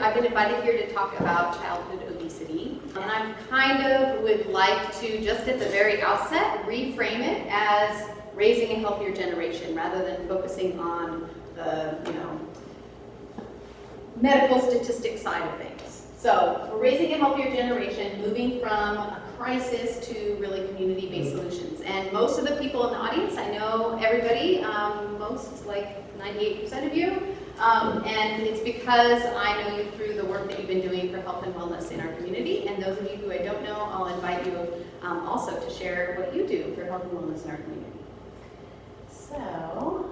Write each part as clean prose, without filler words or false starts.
I've been invited here to talk about childhood obesity, and I kind of would like to, just at the very outset, reframe it as raising a healthier generation rather than focusing on the, medical statistics side of things. So we're raising a healthier generation, moving from a crisis to really community-based solutions. And most of the people in the audience, I know everybody, most, like 98% of you, and it's because I know you through the work that you've been doing for health and wellness in our community. And those of you who I don't know, I'll invite you also to share what you do for health and wellness in our community. So,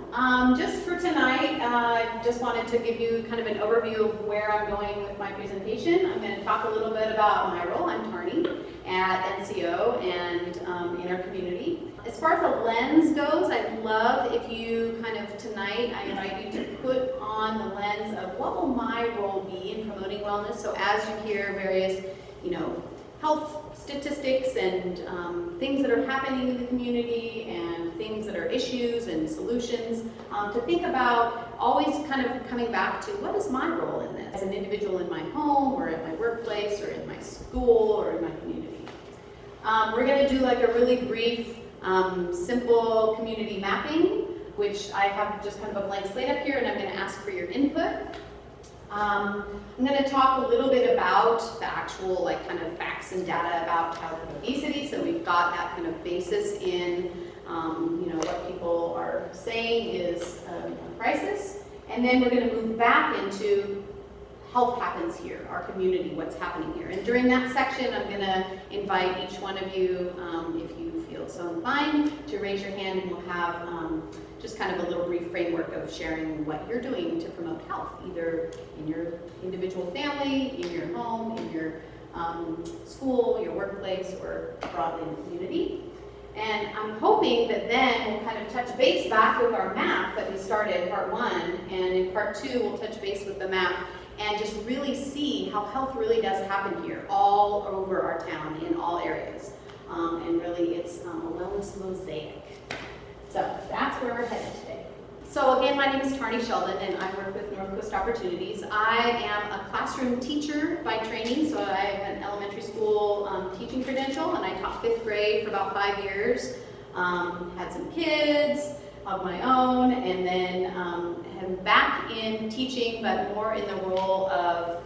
just for tonight, I just wanted to give you kind of an overview of where I'm going with my presentation. I'm going to talk a little bit about my role. I'm Tarney at NCO and in our community. As far as the lens goes, I'd love if you kind of tonight, I invite you to put on the lens of what will my role be in promoting wellness. So as you hear various, health statistics and things that are happening in the community and things that are issues and solutions, to think about always kind of coming back to what is my role in this as an individual in my home or at my workplace or in my school or in my community. We're going to do like a really brief, simple community mapping, which I have just kind of a blank slate up here, and I'm going to ask for your input. I'm going to talk a little bit about the actual kind of facts and data about childhood obesity, so we've got that kind of basis in what people are saying is a crisis, and then we're going to move back into health happens here, our community, what's happening here. And during that section, I'm going to invite each one of you, if you feel so inclined, to raise your hand, and we'll have just kind of a little brief framework of sharing what you're doing to promote health, either in your individual family, in your home, in your school, your workplace, or broadly in the community. And I'm hoping that then we'll kind of touch base back with our map that we started in part 1, and in part 2 we'll touch base with the map and just really see how health really does happen here, all over our town, in all areas. And really it's a wellness mosaic. So that's where we're headed today. So again, my name is Tarney Sheldon, and I work with North Coast Opportunities. I am a classroom teacher by training, so I have an elementary school teaching credential, and I taught 5th grade for about 5 years. Had some kids of my own, and then am back in teaching, but more in the role of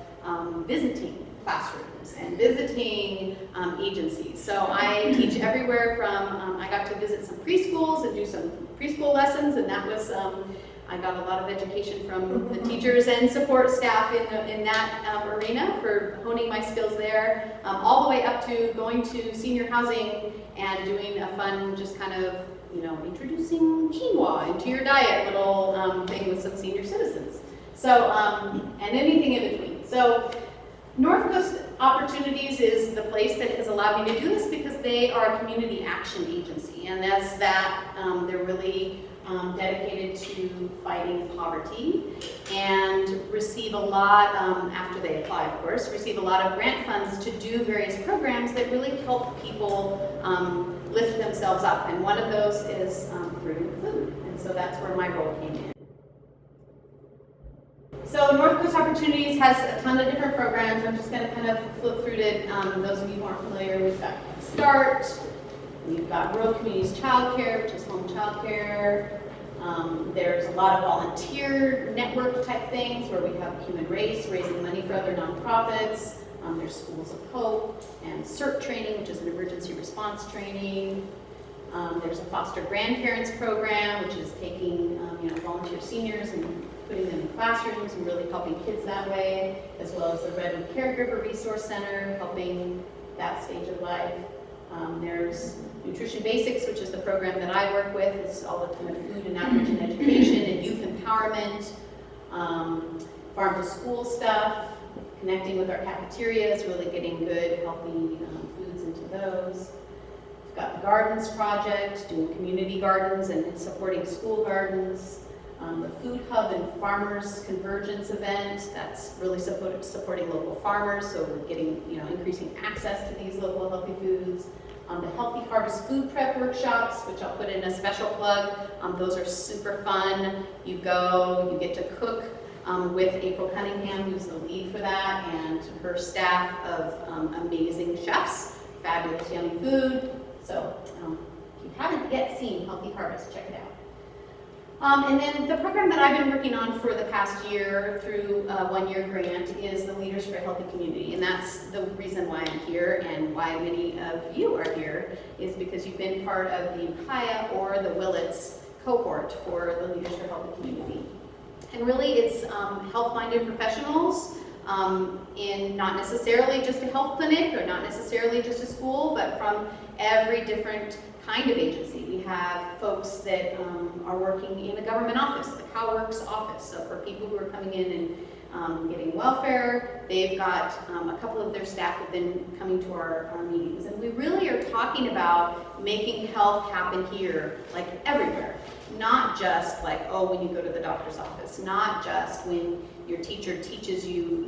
visiting classrooms and visiting agencies. So I teach everywhere from, I got to visit some preschools and do some preschool lessons, and that was, I got a lot of education from the teachers and support staff in that arena for honing my skills there, all the way up to going to senior housing and doing a fun, just kind of, introducing quinoa into your diet little thing with some senior citizens. So, and anything in between. So, North Coast Opportunities is the place that has allowed me to do this because they are a community action agency, and as that, they're really dedicated to fighting poverty and receive a lot, after they apply of course, receive a lot of grant funds to do various programs that really help people lift themselves up, and one of those is through food, and so that's where my role came in. So North Coast Opportunities has a ton of different programs. I'm just going to kind of flip through to those of you who aren't familiar. We've got Head Start, we've got Rural Communities Childcare, which is home childcare. There's a lot of volunteer network type things where we have Human Race raising money for other nonprofits. There's Schools of Hope and CERT training, which is an emergency response training. There's a foster grandparents program, which is taking volunteer seniors and putting them in classrooms and really helping kids that way, as well as the Redwood Caregiver Resource Center, helping that stage of life. There's Nutrition Basics, which is the program that I work with. It's all the kind of food and nutrition education and youth empowerment, farm to school stuff, connecting with our cafeterias, really getting good, healthy foods into those. We've got the Gardens Project, doing community gardens and supporting school gardens. The Food Hub and Farmers Convergence event, that's really supporting local farmers, so we're getting, increasing access to these local healthy foods. The Healthy Harvest Food Prep Workshops, which I'll put in a special plug. Those are super fun. You go, you get to cook with April Cunningham, who's the lead for that, and her staff of amazing chefs, fabulous yummy food. So if you haven't yet seen Healthy Harvest, check it out. And then the program that I've been working on for the past year through a one-year grant is the Leaders for a Healthy Community. And that's the reason why I'm here, and why many of you are here, is because you've been part of the Ukiah or the Willits cohort for the Leaders for a Healthy Community. And really it's health-minded professionals in not necessarily just a health clinic or not necessarily just a school, but from every different kind of agency. We have folks that are working in a government office, the CalWorks office. So for people who are coming in and getting welfare, they've got a couple of their staff have been coming to our meetings. And we really are talking about making health happen here, like everywhere. Not just like, oh, when you go to the doctor's office, not just when your teacher teaches you,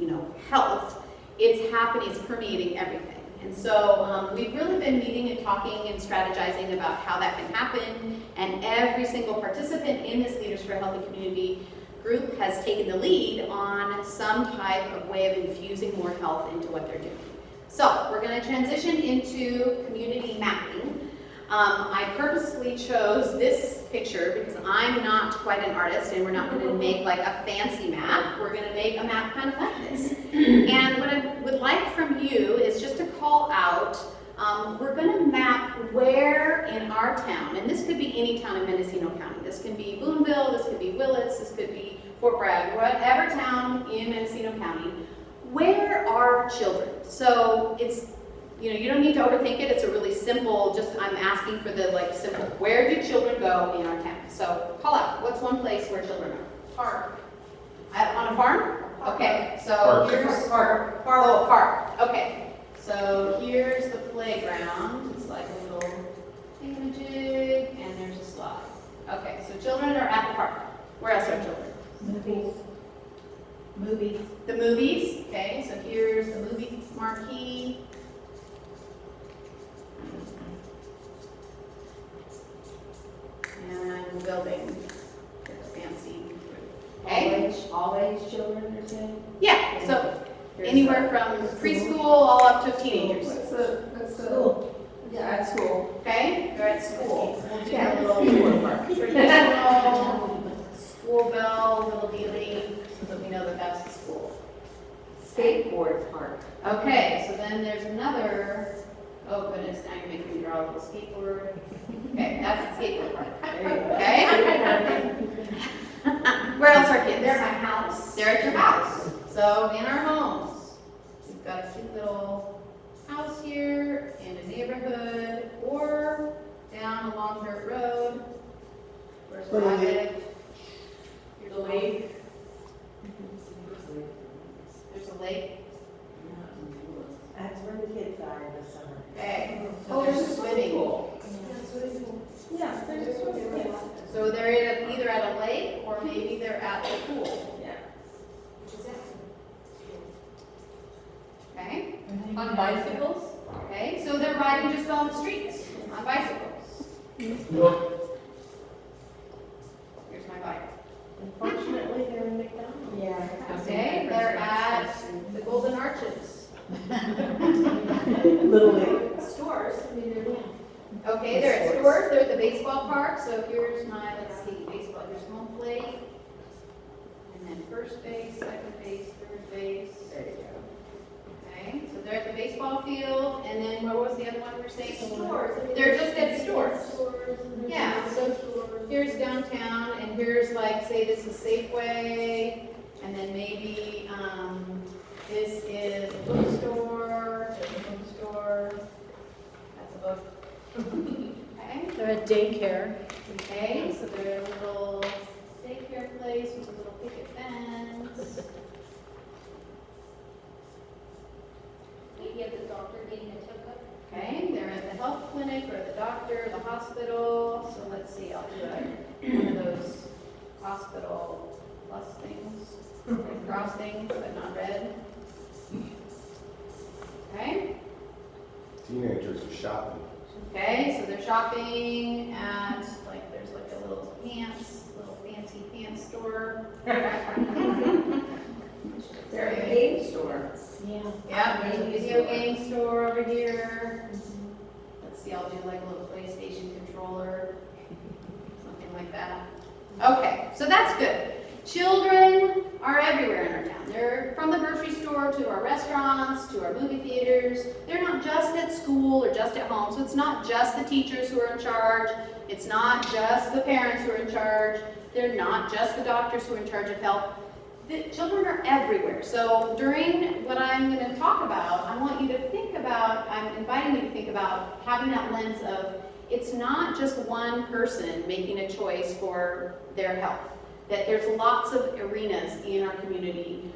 health. It's happening, it's permeating everything. And so we've really been meeting and talking and strategizing about how that can happen, and every single participant in this Leaders for a Healthy Community group has taken the lead on some type of way of infusing more health into what they're doing. So we're going to transition into community mapping. I purposely chose this picture because I'm not quite an artist, and we're not going to make like a fancy map. We're going to make a map kind of like this. And what I would like from you is just to call out, we're going to map where in our town, and this could be any town in Mendocino County. This can be Boonville, this could be Willits, this could be Fort Bragg, whatever town in Mendocino County. Where are children? So it's, you don't need to overthink it. It's a really simple, I'm asking for the simple, where do children go in our town? So call out, what's one place where children are? Park. On a farm? Okay, so Park. here's park. Okay, so here's the playground. It's like a little thingamajig, and there's a slide. Okay, so children are at the park. Where else are children? Movies. The movies. Okay, so here's the movie marquee. And building. There's a fancy. Okay. All age children are saying? Yeah, so anywhere from preschool all up to teenagers. That's school. Yeah, at school. Okay, they're at school. We'll do a little traditional school bell, little dealy, so that we know that that's the school. Skateboard park. Okay, so then there's another, oh goodness, now you're making me draw a little skateboard. Okay, that's the skateboard park. Okay? Where else are kids? They're at my house. They're at your house. So in our homes, we've got a cute little house here in a neighborhood or down a long dirt road. Where's the lake? Here's the lake. There's a lake. That's where the kids are this summer. Okay. So there's a swimming pool. Yeah, there's a swimming pool. So they're either at a lake or maybe they're at the pool. Yeah. Okay? On bicycles? Okay, so they're riding just on the streets on bicycles. Here's my bike. Unfortunately, they're in McDonald's. Yeah. Okay, they're at the Golden Arches. Little league. Stores. Okay, they're at stores, they're at the baseball park. So here's my, let's see, baseball, here's home plate. And then first base, second base, third base. There you go. Okay, so they're at the baseball field, and then what was the other one we were saying? Stores. They're just at stores. Yeah, so here's downtown, and here's like, say this is Safeway, and then maybe this is a bookstore, there's a bookstore, that's a book. Okay. They're at daycare. Okay, so they're a little daycare place with a little picket fence. Maybe at the doctor getting a checkup. Okay, they're at the health clinic or the doctor, the hospital. So let's see, I'll do one of those hospital plus things, like cross things, but not red. Okay. Teenagers are shopping. Okay, so they're shopping at, like, there's like a little fancy pants store. Yeah, there's a video game store over here. Let's see, I'll do like a little PlayStation controller, something like that. Okay, so that's good. Children are everywhere in our town. They're from the grocery store to our restaurants, to our movie theaters. They're not just at school or just at home. So it's not just the teachers who are in charge. It's not just the parents who are in charge. They're not just the doctors who are in charge of health. The children are everywhere. So during what I'm going to talk about, I want you to think about, I'm inviting you to think about having that lens of it's not just one person making a choice for their health. That there's lots of arenas in our community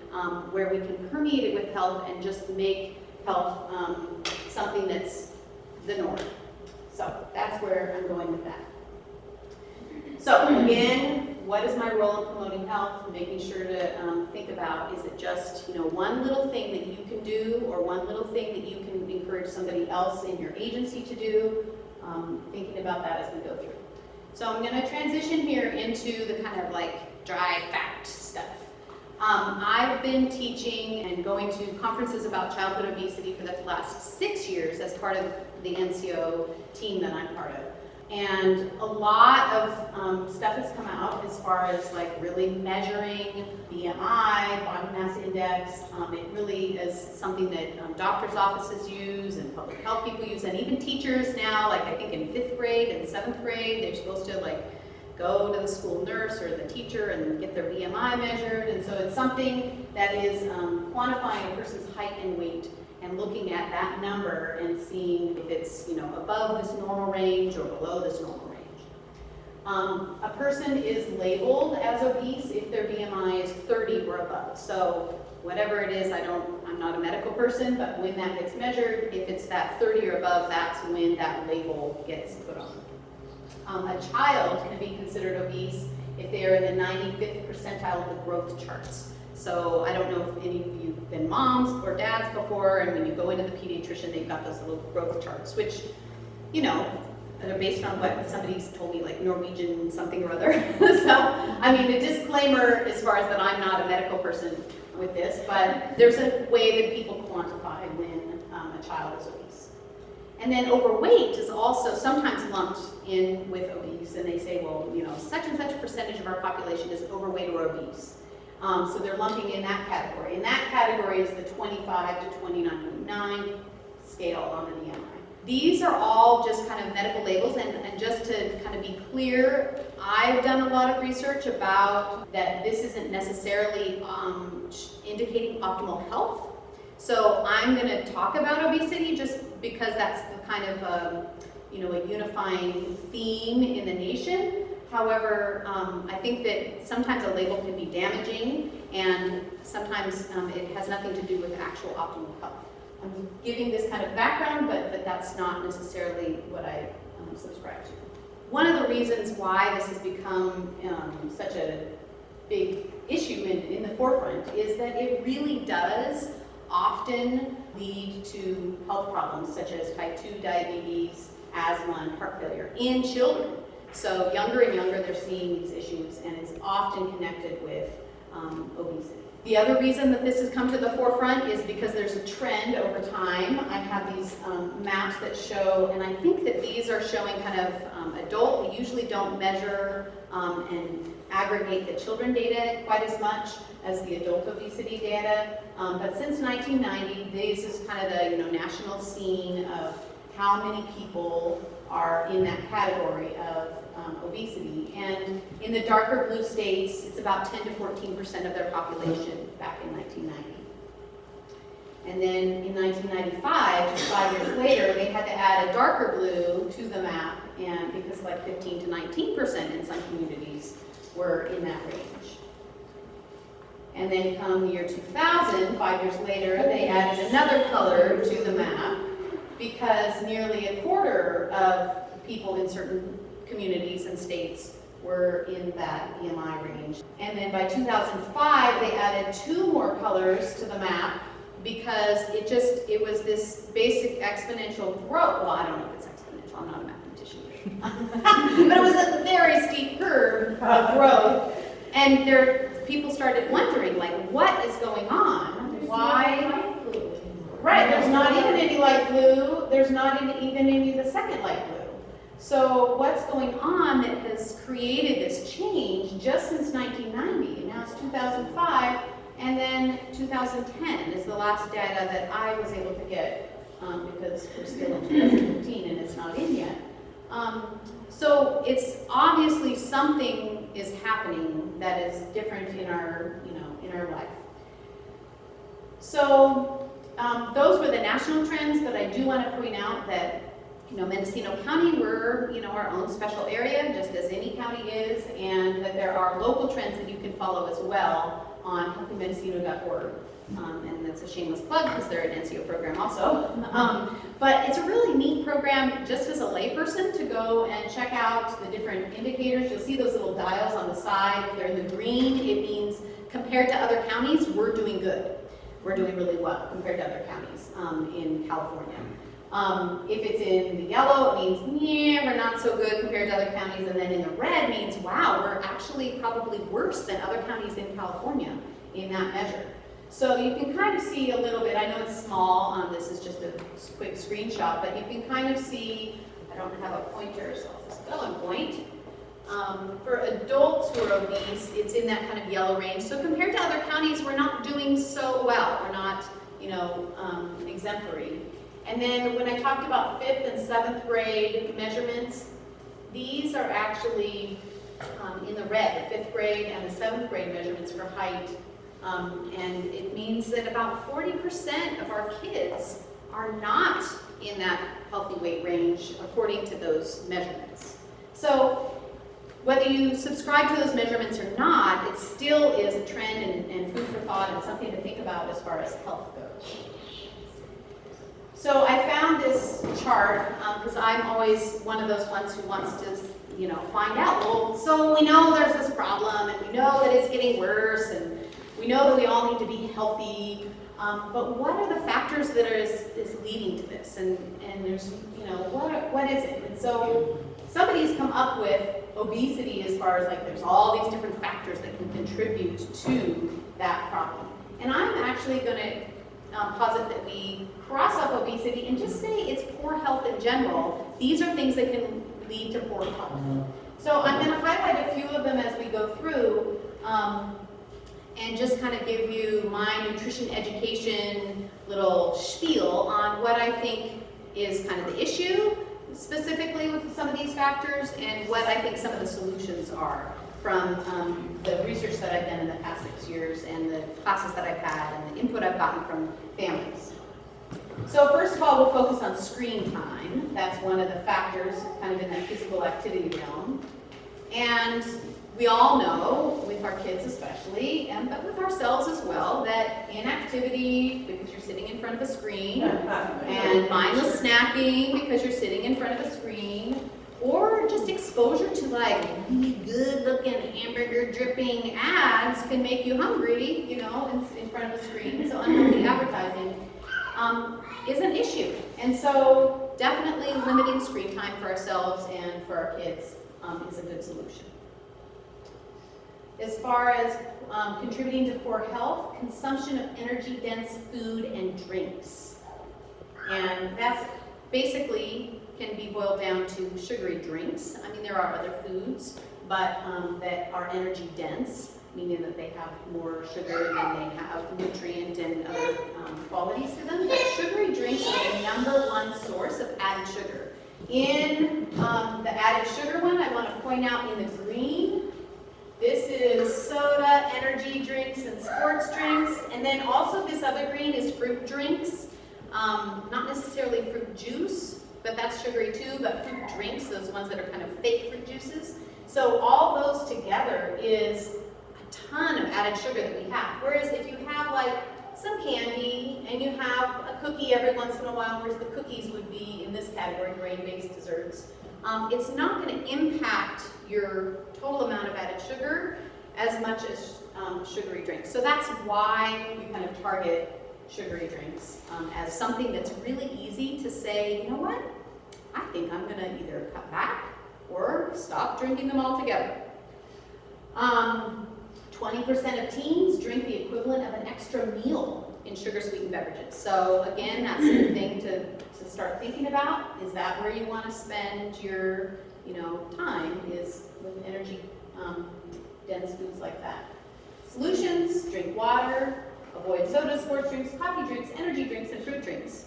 where we can permeate it with health and just make health something that's the norm. So that's where I'm going with that. So again, what is my role in promoting health? Making sure to think about, is it just one little thing that you can do or one little thing that you can encourage somebody else in your agency to do? Thinking about that as we go through. So I'm going to transition here into the kind of like dry fact stuff. I've been teaching and going to conferences about childhood obesity for the last 6 years as part of the NCO team that I'm part of. And a lot of stuff has come out as far as like really measuring BMI, body mass index. It really is something that doctors' offices use and public health people use, and even teachers now, like I think in 5th grade and 7th grade, they're supposed to like go to the school nurse or the teacher and get their BMI measured. And so it's something that is quantifying a person's height and weight and looking at that number and seeing if it's above this normal range or below this normal range. A person is labeled as obese if their BMI is 30 or above. So whatever it is, I'm not a medical person, but when that gets measured, if it's that 30 or above, that's when that label gets put on. A child can be considered obese if they are in the 95th percentile of the growth charts. So I don't know if any of you have been moms or dads before, and when you go into the pediatrician, they've got those little growth charts, which, they're based on what somebody's told me, like Norwegian something or other. So, I mean, a disclaimer as far as that I'm not a medical person with this, but there's a way that people quantify when a child is obese. And then overweight is also sometimes lumped in with obese, and they say, well, such and such percentage of our population is overweight or obese. So they're lumping in that category. And that category is the 25 to 29.9 scale on the BMI. These are all just kind of medical labels, and just to kind of be clear, I've done a lot of research about that this isn't necessarily indicating optimal health. So I'm going to talk about obesity just because that's the kind of a unifying theme in the nation. However, I think that sometimes a label can be damaging, and sometimes it has nothing to do with actual optimal health. I'm giving this kind of background, but that's not necessarily what I subscribe to. One of the reasons why this has become such a big issue in the forefront is that it really does often lead to health problems such as type 2 diabetes, asthma, and heart failure in children. So younger and younger, they're seeing these issues, and it's often connected with obesity. The other reason that this has come to the forefront is because there's a trend over time. I have these maps that show, and I think that these are showing kind of adult. We usually don't measure and aggregate the children data quite as much as the adult obesity data. But since 1990, this is kind of the national scene of how many people are in that category of obesity. And in the darker blue states, it's about 10 to 14% of their population back in 1990. And then in 1995, just 5 years later, they had to add a darker blue to the map, and because like 15 to 19% in some communities were in that range. And then come the year 2000, 5 years later, they added another color to the map because nearly a quarter of people in certain communities and states were in that BMI range. And then by 2005, they added 2 more colors to the map because it was this basic exponential growth. Well, I don't know if it's exponential, I'm not a mathematician. But it was a very steep curve of growth. And people started wondering, like, what is going on? Why? not even any light blue. There's not even any of the second light blue. So what's going on that has created this change just since 1990? Now it's 2005, and then 2010 is the last data that I was able to get because we're still in 2015 and it's not in yet. So it's obviously something is happening that is different in our, in our life. So those were the national trends, but I do want to point out that Mendocino County, we're, our own special area, just as any county is, and that there are local trends that you can follow as well on healthymendocino.org. And that's a shameless plug because they're an NCO program also. But it's a really neat program just as a layperson to go and check out the different indicators. You'll see those little dials on the side. If they're in the green, it means compared to other counties, we're doing good. We're doing really well compared to other counties in California. If it's in the yellow, it means, yeah, we're not so good compared to other counties. And then in the red means, wow, we're actually probably worse than other counties in California in that measure. So you can kind of see a little bit, I know it's small, this is just a quick screenshot, but you can kind of see, I don't have a pointer, so I'll just go and point. For adults who are obese, it's in that kind of yellow range. So compared to other counties, we're not doing so well. We're not, exemplary. And then when I talked about 5th and 7th grade measurements, these are actually in the red, the 5th grade and the 7th grade measurements for height. And it means that about 40% of our kids are not in that healthy weight range according to those measurements. So whether you subscribe to those measurements or not, it still is a trend and food for thought and something to think about as far as health goes. So I found this chart because I'm always one of those ones who wants to, find out, well, so we know there's this problem and we know that it's getting worse and we know that we all need to be healthy, but what are the factors that is leading to this? And there's, what is it? And so somebody's come up with obesity as far as there's all these different factors that can contribute to that problem. And I'm actually going to posit that we cross up obesity and just say it's poor health in general. These are things that can lead to poor health. So I'm going to highlight a few of them as we go through and just kind of give you my nutrition education little spiel on what I think is kind of the issue specifically with some of these factors and what I think some of the solutions are from the research that I've done in the past 6 years and the classes that I've had and the input I've gotten from families. So first of all, we'll focus on screen time. That's one of the factors kind of in that physical activity realm. And we all know, with our kids especially, but with ourselves as well, that inactivity, because you're sitting in front of a screen, and mindless snacking, because you're sitting in front of a screen, or just exposure to really good-looking hamburger dripping ads can make you hungry, in front of a screen. So unhealthy advertising is an issue. And so definitely limiting screen time for ourselves and for our kids is a good solution. As far as contributing to poor health, consumption of energy-dense food and drinks. And that's basically can be boiled down to sugary drinks. I mean, there are other foods, but that are energy-dense, meaning that they have more sugar than they have nutrient and other qualities to them. But sugary drinks are the #1 source of added sugar. In the added sugar one, I want to point out in the green, this is soda, energy drinks, and sports drinks. And then also this other green is fruit drinks. Not necessarily fruit juice, but that's sugary too, but fruit drinks, those ones that are kind of fake fruit juices. So all those together is a ton of added sugar that we have. Whereas if you have some candy and you have a cookie every once in a while, whereas the cookies would be in this category, grain-based desserts, it's not going to impact your total amount of added sugar as much as sugary drinks. So that's why we kind of target sugary drinks as something that's really easy to say, you know what, I think I'm going to either cut back or stop drinking them altogether. 20% of teens drink the equivalent of an extra meal in sugar-sweetened beverages. So again, that's the thing to start thinking about. Is that where you want to spend your, time, is with energy dense foods like that. Solutions: drink water, avoid sodas, sports drinks, coffee drinks, energy drinks, and fruit drinks.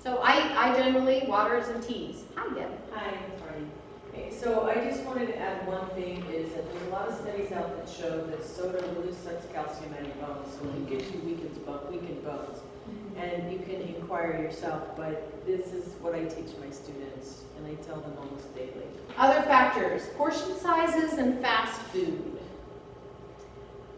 So I generally waters and teas. Hi, Deb. Hi, Tarney. Okay, so I just wanted to add one thing, is that there's a lot of studies out that show that soda really sucks calcium out of your bones. So it gives you weakened bones. And you can inquire yourself, but this is what I teach my students, and I tell them almost daily. Other factors: portion sizes and fast food.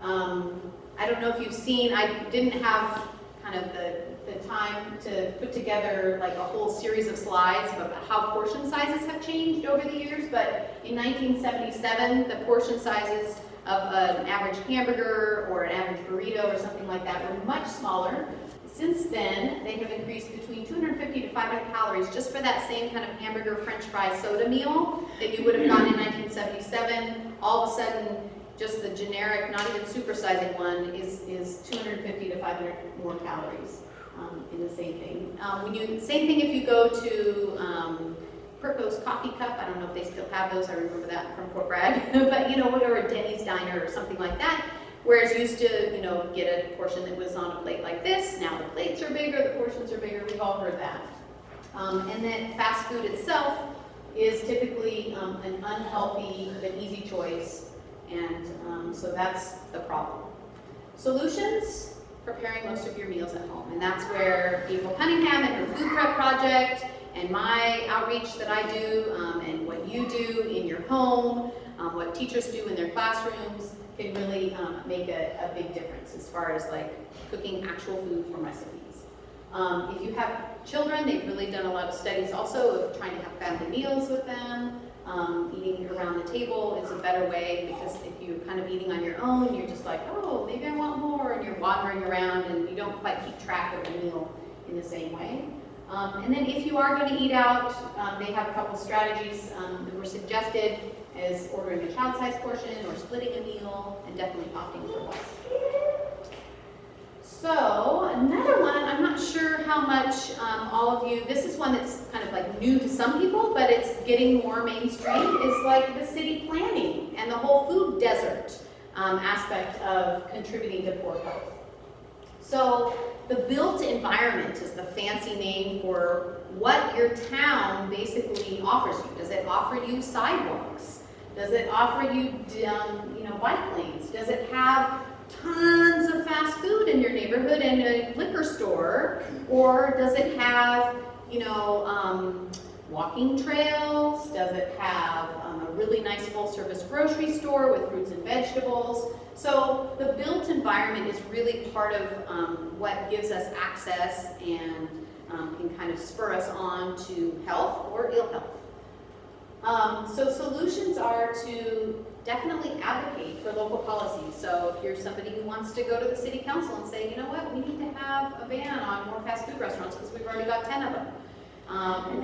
I don't know if you've seen, I didn't have kind of the time to put together like a whole series of slides about how portion sizes have changed over the years, but in 1977, the portion sizes of an average hamburger or an average burrito or something like that were much smaller. Since then, they have increased between 250 to 500 calories just for that same kind of hamburger, french fry, soda meal that you would have gotten in 1977. All of a sudden, just the generic, not even supersizing one, is 250 to 500 more calories in the same thing. Same thing if you go to Perco's Coffee Cup. I don't know if they still have those. I remember that from Fort Bragg. But or a Denny's Diner or something like that. Whereas you used to, get a portion that was on a plate like this. Now the plates are bigger, the portions are bigger. We've all heard that. And then fast food itself is typically an unhealthy but easy choice. And so that's the problem. Solutions: preparing most of your meals at home. And that's where April Cunningham and her food prep project and my outreach that I do and what you do in your home, what teachers do in their classrooms can really make a big difference as far as like cooking actual food from recipes. If you have children, they've really done a lot of studies also of trying to have family meals with them. Eating around the table is a better way, because if you're kind of eating on your own, you're just like, oh, maybe I want more, and you're wandering around and you don't quite keep track of the meal in the same way. And then if you are going to eat out, they have a couple strategies that were suggested, as ordering a child-sized portion or splitting a meal, and definitely opting for less. So another one, I'm not sure how much all of you, this is one that's kind of like new to some people, but it's getting more mainstream, is like the city planning and the whole food desert aspect of contributing to poor health. So the built environment is the fancy name for what your town basically offers you. Does it offer you sidewalks? Does it offer you, bike lanes? Does it have tons of fast food in your neighborhood and a liquor store? Or does it have, walking trails? Does it have a really nice full-service grocery store with fruits and vegetables? So the built environment is really part of what gives us access and can kind of spur us on to health or ill health. So solutions are to definitely advocate for local policies. So if you're somebody who wants to go to the city council and say, you know what, we need to have a ban on more fast food restaurants because we've already got 10 of them.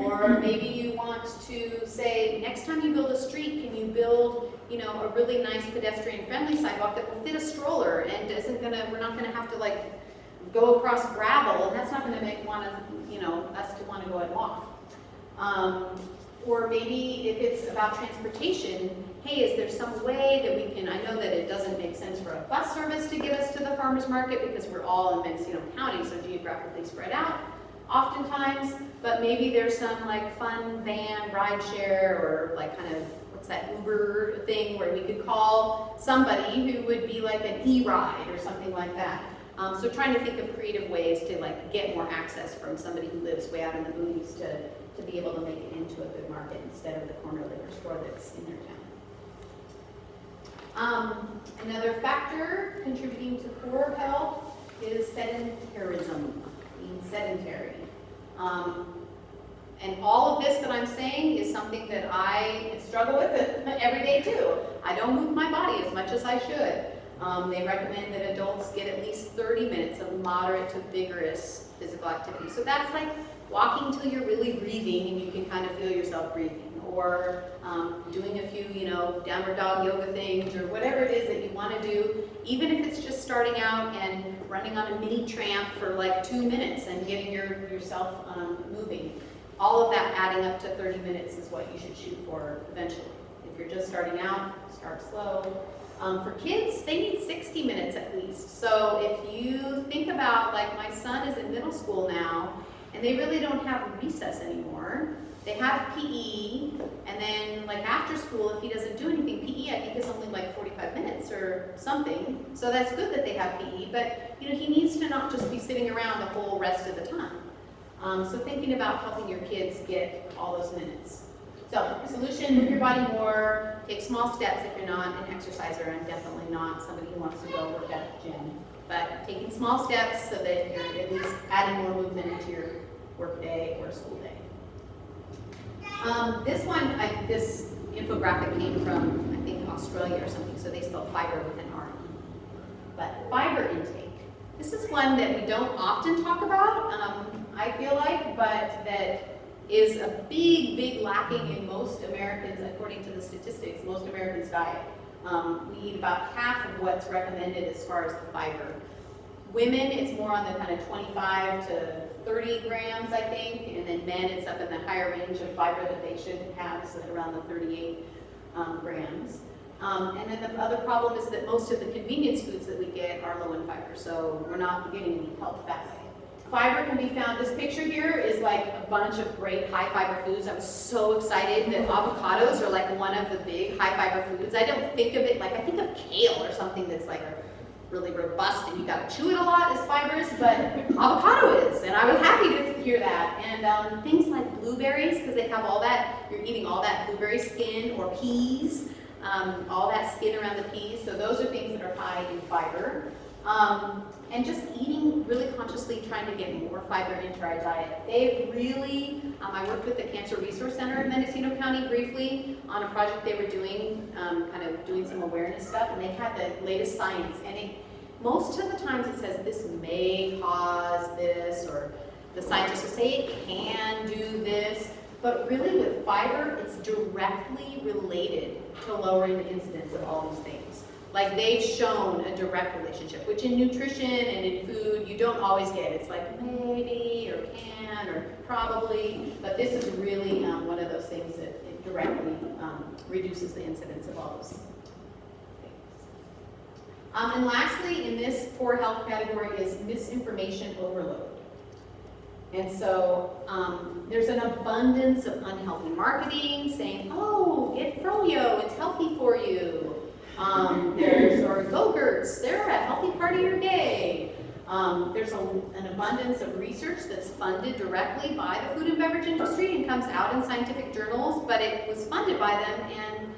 Or maybe you want to say, next time you build a street, can you build, a really nice pedestrian-friendly sidewalk that will fit a stroller and we're not gonna have to like go across gravel, and that's not gonna make us to want to go and walk. Or maybe if it's about transportation, hey, is there some way that we can, I know that it doesn't make sense for a bus service to get us to the farmer's market because we're all in Mendocino County, so geographically spread out oftentimes, but maybe there's some like fun van ride share or like kind of, what's that Uber thing where we could call somebody who would be like an e-ride or something like that. So trying to think of creative ways to like get more access from somebody who lives way out in the boonies to be able to make it into a good market instead of the corner liquor store that's in their town. Another factor contributing to poor health is sedentarism, being sedentary. And all of this that I'm saying is something that I struggle with every day too. I don't move my body as much as I should. They recommend that adults get at least 30 minutes of moderate to vigorous physical activity. So that's like walking till you're really breathing and you can kind of feel yourself breathing, or doing a few, downward dog yoga things or whatever it is that you want to do, even if it's just starting out and running on a mini tramp for like 2 minutes and getting yourself moving. All of that adding up to 30 minutes is what you should shoot for eventually. If you're just starting out, start slow. For kids, they need 60 minutes at least. So if you think about, like, my son is in middle school now, and they really don't have recess anymore. They have PE, and then like after school, if he doesn't do anything, PE I think is only like 45 minutes or something. So that's good that they have PE, but he needs to not just be sitting around the whole rest of the time. So thinking about helping your kids get all those minutes. So solution, move your body more, take small steps if you're not an exerciser. I'm definitely not somebody who wants to go work at the gym. But taking small steps so that you're at least adding more movement into your work day or school day. This infographic came from, I think, Australia or something, so they spell fiber with an R. But fiber intake. This is one that we don't often talk about, I feel like, but that is a big lacking in most Americans, according to the statistics, most Americans' diet. We eat about half of what's recommended as far as the fiber. Women, it's more on the kind of 25 to 30 grams, I think, and then men, it's up in the higher range of fiber that they should have, so around the 38 grams. And then the other problem is that most of the convenience foods that we get are low in fiber, so we're not getting any help that way. Fiber can be found, this picture here is like a bunch of great high fiber foods. I was so excited that avocados are like one of the big high fiber foods. I don't think of it, like I think of kale or something that's like really robust and you gotta chew it a lot as fibers, but avocado is, and I was happy to hear that. And things like blueberries, because they have all that, you're eating all that blueberry skin, or peas, all that skin around the peas, so those are things that are high in fiber. And just eating really consciously, trying to get more fiber into our diet. They've really, I worked with the Cancer Resource Center in Mendocino County briefly on a project they were doing, kind of doing some awareness stuff, and they had the latest science, and most of the times it says this may cause this, or the scientists will say it can do this, but really with fiber, it's directly related to lowering the incidence of all these things. Like they've shown a direct relationship, which in nutrition and in food, you don't always get. It's like maybe, or can, or probably, but this is really one of those things that it directly reduces the incidence of all those things. And lastly, in this poor health category is misinformation overload. And so there's an abundance of unhealthy marketing saying, oh, get Froyo, it's healthy for you. Or Go-Gurts, they're a healthy part of your day. There's an abundance of research that's funded directly by the food and beverage industry and comes out in scientific journals, but it was funded by them, and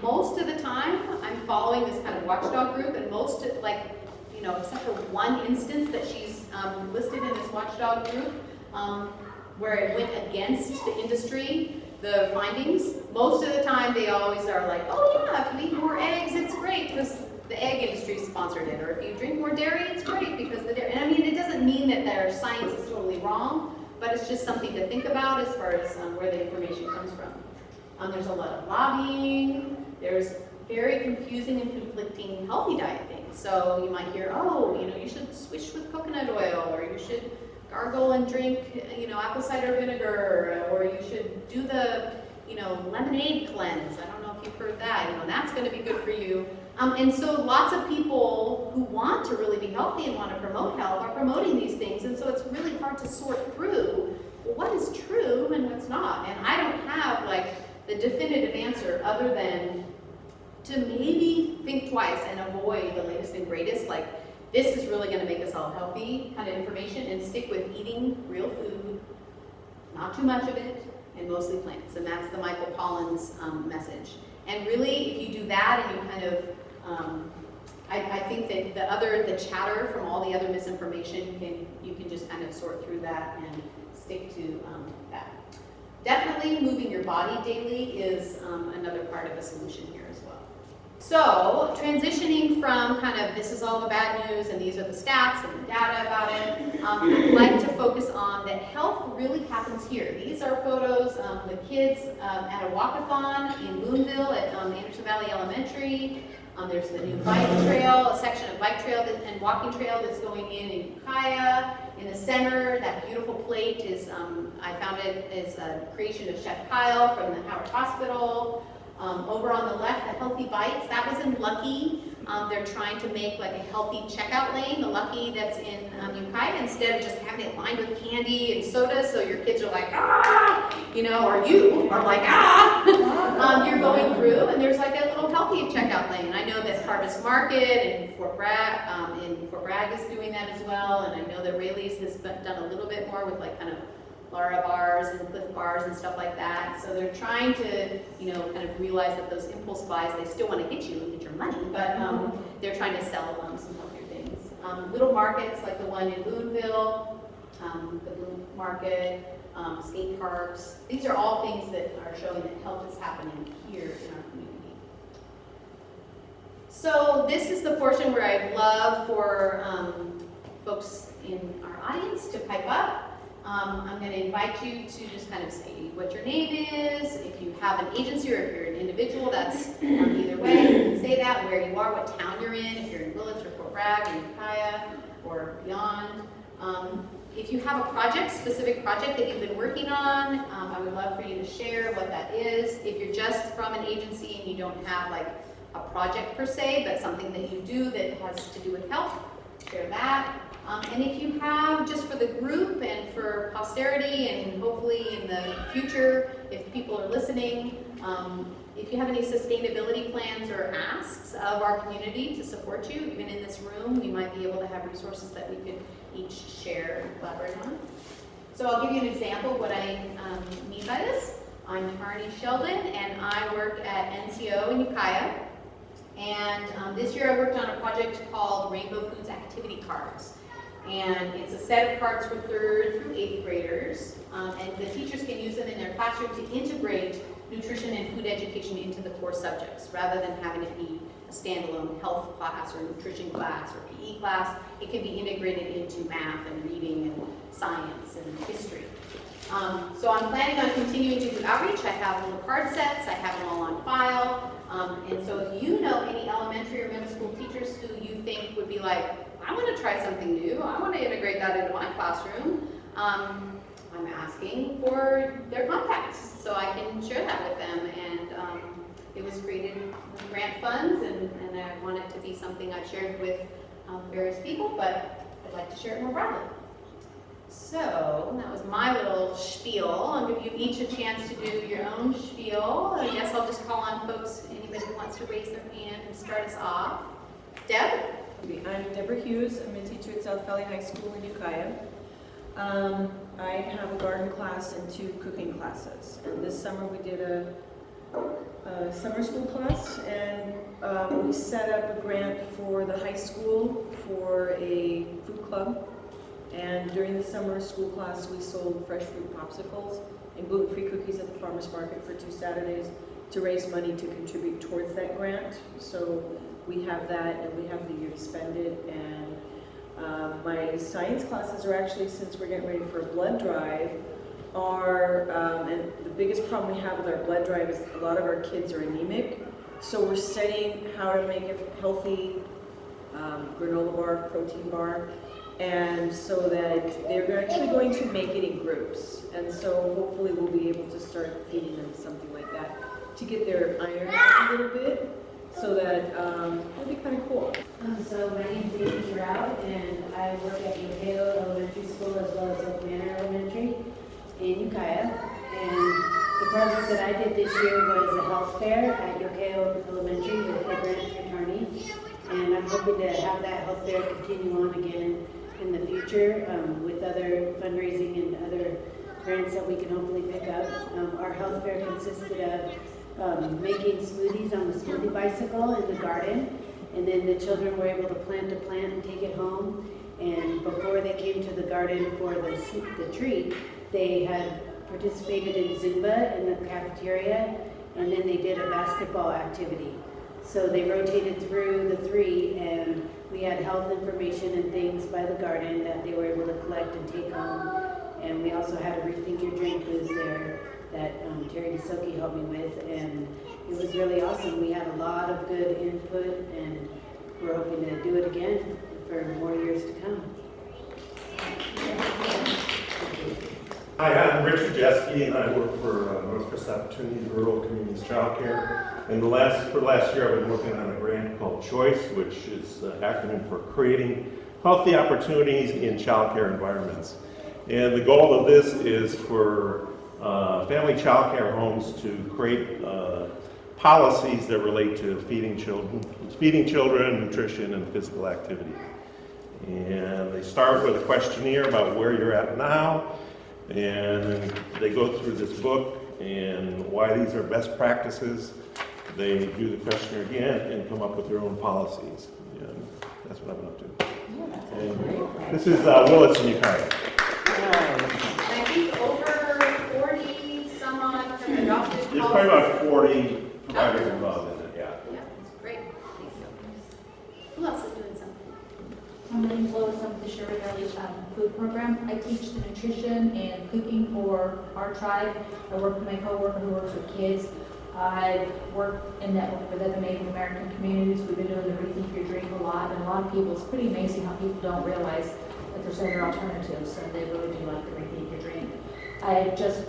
most of the time I'm following this kind of watchdog group, and most, except for one instance that she's listed in this watchdog group, where it went against the industry, the findings, most of the time they always are like, oh yeah, if you eat more eggs, it's great because the egg industry sponsored it, or if you drink more dairy, it's great because the dairy, and I mean, it doesn't mean that their science is totally wrong, but it's just something to think about as far as where the information comes from. There's a lot of lobbying, there's very confusing and conflicting healthy diet things. So you might hear, oh, you should switch with coconut oil, or you should gargle and drink, apple cider vinegar, or you should do the, lemonade cleanse. I don't know if you've heard that. That's going to be good for you. And so lots of people who want to really be healthy and want to promote health are promoting these things. And so it's really hard to sort through what is true and what's not. And I don't have the definitive answer other than to maybe think twice and avoid the latest and greatest, this is really going to make us all healthy kind of information, and stick with eating real food, not too much of it, and mostly plants. And that's the Michael Pollan's message. And really, if you do that and you kind of, I think that the chatter from all the other misinformation, you can just kind of sort through that and stick to that. Definitely moving your body daily is another part of a solution here as well. So, transitioning from kind of this is all the bad news and these are the stats and the data about it, I'd like to focus on that health all really happens here. These are photos with kids at a walkathon in Boonville at Anderson Valley Elementary. There's the new bike trail, a section of bike trail and walking trail that's going in Ukiah. In the center, that beautiful plate is, I found it as a creation of Chef Kyle from the Howard Hospital. Over on the left, the Healthy Bites, that was in Lucky. They're trying to make like a healthy checkout lane, the Lucky that's in Ukiah, instead of just having it lined with candy and soda, so your kids are like, ah, you know, or you are like, ah. You're going through, and there's like a little healthy checkout lane. I know that Harvest Market in Fort Bragg is doing that as well, and I know that Rayleigh's has done a little bit more with like kind of Lara bars and Cliff bars and stuff like that. So they're trying to, you know, kind of realize that those impulse buys, they still want to get you and get your money, but they're trying to sell some healthier things. Little markets like the one in Boonville, the Boone Market, skate parks. These are all things that are showing that health is happening here in our community. So this is the portion where I'd love for folks in our audience to pipe up. I'm going to invite you to just kind of say what your name is. If you have an agency or if you're an individual, that's either way. You can say that, where you are, what town you're in, if you're in Willits or Fort Bragg or Ukiah or beyond. If you have a project, specific project that you've been working on, I would love for you to share what that is. If you're just from an agency and you don't have like a project per se, but something that you do that has to do with health, share that. And if you have, just for the group and for posterity and hopefully in the future, if people are listening, if you have any sustainability plans or asks of our community to support you, even in this room, we might be able to have resources that we could each share and collaborate on. So I'll give you an example of what I mean by this. I'm Tarney Sheldon, and I work at NCO in Ukiah. And this year I worked on a project called Rainbow Foods Activity Cards. And it's a set of cards for 3rd through 8th graders. And the teachers can use them in their classroom to integrate nutrition and food education into the core subjects, rather than having it be a standalone health class or nutrition class or PE class. It can be integrated into math and reading and science and history. So I'm planning on continuing to do outreach. I have little card sets. I have them all on file. And so if you know any elementary or middle school teachers who you think would be like, I want to try something new, I want to integrate that into my classroom, I'm asking for their contacts so I can share that with them. And it was created with grant funds, and I want it to be something I shared with various people, but I'd like to share it more broadly. So that was my little spiel. I'll give you each a chance to do your own spiel. I guess I'll just call on folks, anybody who wants to raise their hand and start us off. Deb? I'm Deborah Hughes. I'm a teacher at South Valley High School in Ukiah. I have a garden class and 2 cooking classes. And this summer we did a summer school class, and we set up a grant for the high school for a food club. And during the summer school class, we sold fresh fruit popsicles and gluten-free cookies at the farmer's market for 2 Saturdays to raise money to contribute towards that grant. So we have that, and we have the year to spend it. And my science classes are actually, since we're getting ready for a blood drive, and the biggest problem we have with our blood drive is a lot of our kids are anemic. So we're studying how to make a healthy granola bar, protein bar, and so that they're actually going to make it in groups. And so hopefully we'll be able to start feeding them something like that to get their iron up a little bit, so that it'll be kind of cool. So my name is Amy Giroud, and I work at Ukiah Elementary School as well as Oak Manor Elementary in Ukiah. And the project that I did this year was a health fair at Ukiah Elementary with the grant for Tarney. And I'm hoping to have that health fair continue on again in the future with other fundraising and other grants that we can hopefully pick up. Our health fair consisted of making smoothies on the smoothie bicycle in the garden, and then the children were able to plant a plant and take it home. And before they came to the garden for the treat, they had participated in Zumba in the cafeteria, and then they did a basketball activity. So they rotated through the 3, and we had health information and things by the garden that they were able to collect and take home. And we also had a Rethink Your Drink booth there that Terry DeSoki helped me with, and it was really awesome. We had a lot of good input, and we're hoping to do it again for more years to come. Hi, I'm Richard Jeske, and I work for Northwest Opportunities Rural Communities Child Care. And for the last year, I've been working on a grant called CHOICE, which is the acronym for Creating Healthy Opportunities in Child Care Environments. And the goal of this is for family child care homes to create policies that relate to feeding children, nutrition, and physical activity. And they start with a questionnaire about where you're at now, and they go through this book and why these are best practices. They do the questionnaire again and come up with their own policies. And that's what I've been up to. And this is Willits Senior Center. I think over 40 some odd from adopted There's probably about 40 providers involved in it, yeah. Yeah, that's great. Thank you. Who else is doing something? My name is Lois. I'm the Sherwood Valley Food Program. I teach the nutrition and cooking for our tribe. I work with my coworker who works with kids. I've worked in network with other Native American communities. We've been doing the Rethink Your Drink a lot, and a lot of people, it's pretty amazing how people don't realize that there's other alternatives, and they really do like the Rethink Your Drink. I just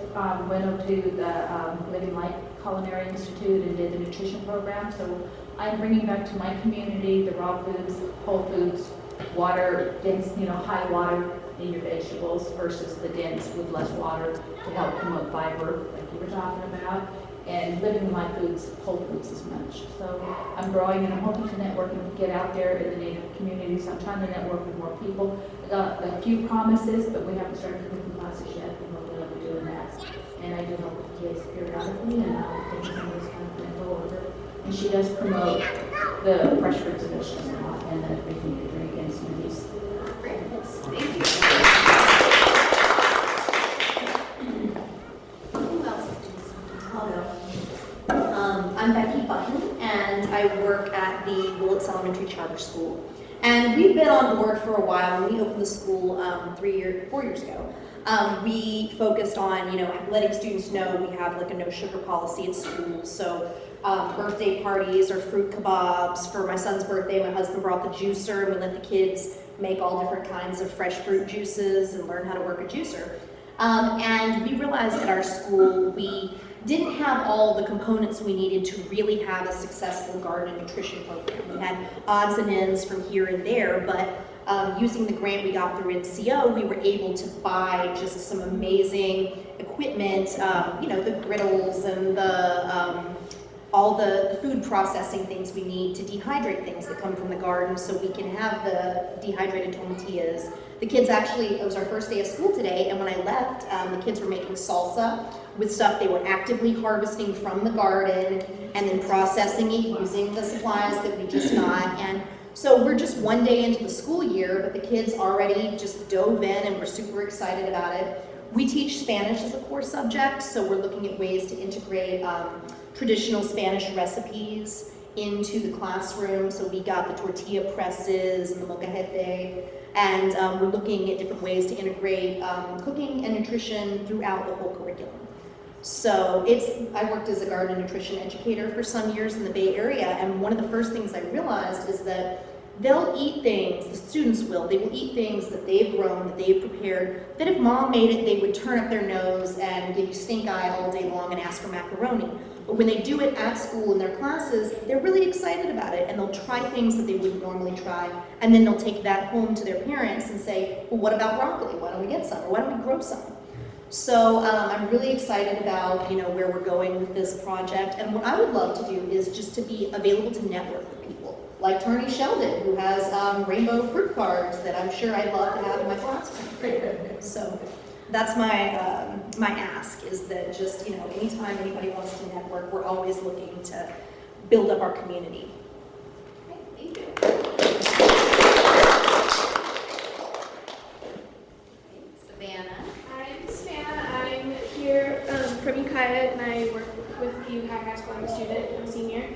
went up to the Living Light Culinary Institute and did the nutrition program, so I'm bringing back to my community the raw foods, whole foods, water, dense, high water in your vegetables versus the dense with less water to help promote fiber, like you were talking about, and living my foods, whole foods as much. So I'm growing, and I'm hoping to network and get out there in the Native communities. I'm trying to network with more people. I got a few promises, but we haven't started cooking classes yet, and we'll be doing that. And I do help with kids periodically, and I'll take some of this kind of info over. And she does promote the fresh fruits and vegetables a lot, and the Rethink Your Drink and smoothies. Great. Thank you. Who else is doing something? I'll go. I'm Becky Button, and I work at the Willits Elementary Charter School. And we've been on board for a while. When we opened the school 4 years ago, we focused on, letting students know we have like a no sugar policy at school. So birthday parties or fruit kebabs. For my son's birthday, my husband brought the juicer, and we let the kids make all different kinds of fresh fruit juices and learn how to work a juicer. And we realized at our school we didn't have all the components we needed to really have a successful garden and nutrition program. We had odds and ends from here and there, but using the grant we got through NCO, we were able to buy just some amazing equipment, the griddles and all the food processing things we need to dehydrate things that come from the garden so we can have the dehydrated tortillas. The kids actually, it was our first day of school today, and when I left, the kids were making salsa with stuff they were actively harvesting from the garden and then processing it using the supplies that we just got. And so we're just one day into the school year, but the kids already just dove in and we're super excited about it. We teach Spanish as a core subject, so we're looking at ways to integrate traditional Spanish recipes into the classroom. So we got the tortilla presses and the molcajete, and we're looking at different ways to integrate cooking and nutrition throughout the whole curriculum. So I worked as a garden and nutrition educator for some years in the Bay Area, and one of the first things I realized is that they'll eat things, the students will, they will eat things that they've grown, that they've prepared, that if mom made it, they would turn up their nose and give you stink eye all day long and ask for macaroni. But when they do it at school in their classes, they're really excited about it, and they'll try things that they wouldn't normally try, and then they'll take that home to their parents and say, well, what about broccoli? Why don't we get some? Or why don't we grow some? So I'm really excited about where we're going with this project, and what I would love to do is just to be available to network with people, like Tarney Sheldon, who has rainbow fruit cards that I'm sure I'd love to have in my classroom. So that's my my ask, is that just anytime anybody wants to network, we're always looking to build up our community. Okay, thank you. Savannah. I'm Savannah. I'm here from Ukiah, and I work with the Ukiah High School. I'm a student. I'm a senior.